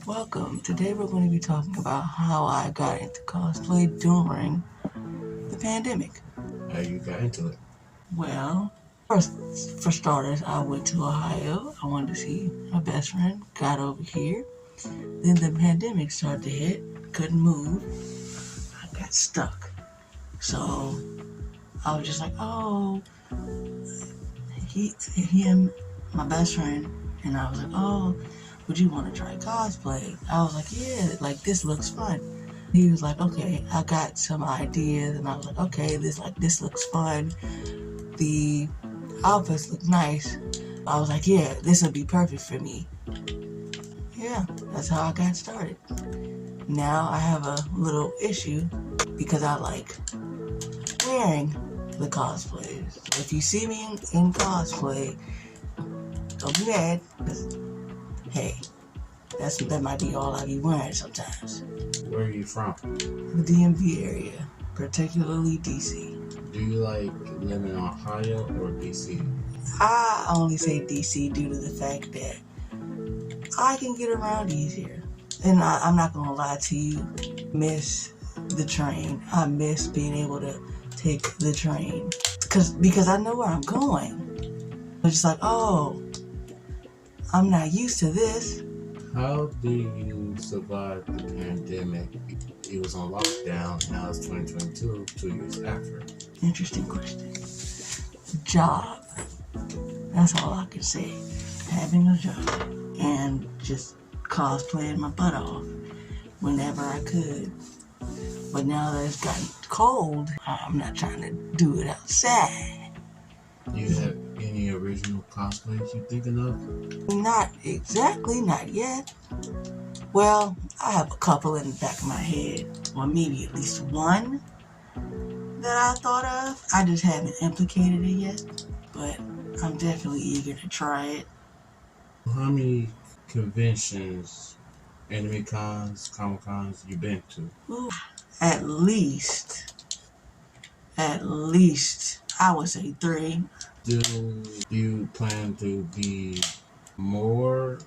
Welcome. Today we're going to be talking about how I got into cosplay during the pandemic. How you got into it? Well, first, for starters, I went to Ohio. I wanted to see my best friend. Got over here. Then the pandemic started to hit. Couldn't move. I got stuck. So I was just like, oh, he and my best friend, and I was like, oh, would you want to try cosplay? I was like, yeah, like this looks fun. He was like, okay, I got some ideas, and I was like, okay, this looks fun. The outfits look nice. I was like, yeah, this would be perfect for me. Yeah, that's how I got started. Now I have a little issue because I like wearing the cosplays. So if you see me in cosplay, don't be mad, because hey, that might be all I be wearing sometimes. Where are you from? The DMV area, particularly DC. Do you like live in Ohio or DC? I only say DC due to the fact that I can get around easier. And I'm not gonna lie to you, miss the train. I miss being able to take the train. Because I know where I'm going. It's just like, oh, I'm not used to this. How do you survive the pandemic? It was on lockdown, now it's 2022, 2 years after. Interesting question. Job. That's all I can say. Having a job and just cosplaying my butt off whenever I could. But now that it's gotten cold, I'm not trying to do it outside. Do you have any original cosplays you're thinking of? Not exactly, not yet. Well, I have a couple in the back of my head, or maybe at least one that I thought of. I just haven't implicated it yet, but I'm definitely eager to try it. How many conventions, anime cons, comic cons you been to? Ooh, at least, I would say 3. Do you plan to be more?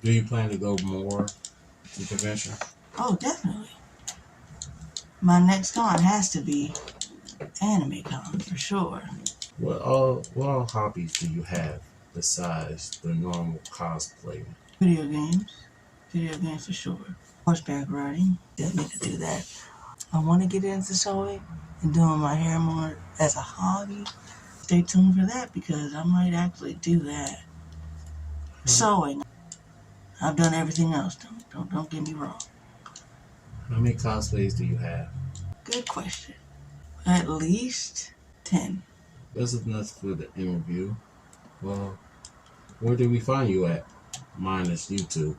Do you plan to go more to convention? Oh, definitely. My next con has to be Anime Con for sure. What all hobbies do you have besides the normal cosplay? Video games for sure. Horseback riding, definitely to do that. I want to get into sewing and doing my hair more as a hobby. Stay tuned for that because I might actually do that. Sewing. I've done everything else. Don't get me wrong. How many cosplays do you have? Good question. At least 10. That's enough for the interview. Well, where do we find you at? Minus YouTube.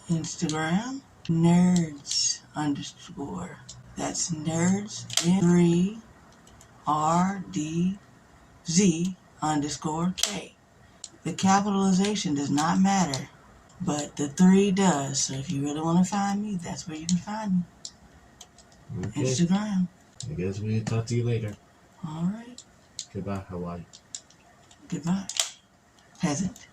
Instagram, nerds_. That's nerds, N3RDZ_K. The capitalization does not matter, but the 3 does. So if you really want to find me, that's where you can find me. Okay. Instagram. I guess we'll talk to you later. All right. Goodbye, Hawaii. Goodbye. Peasant.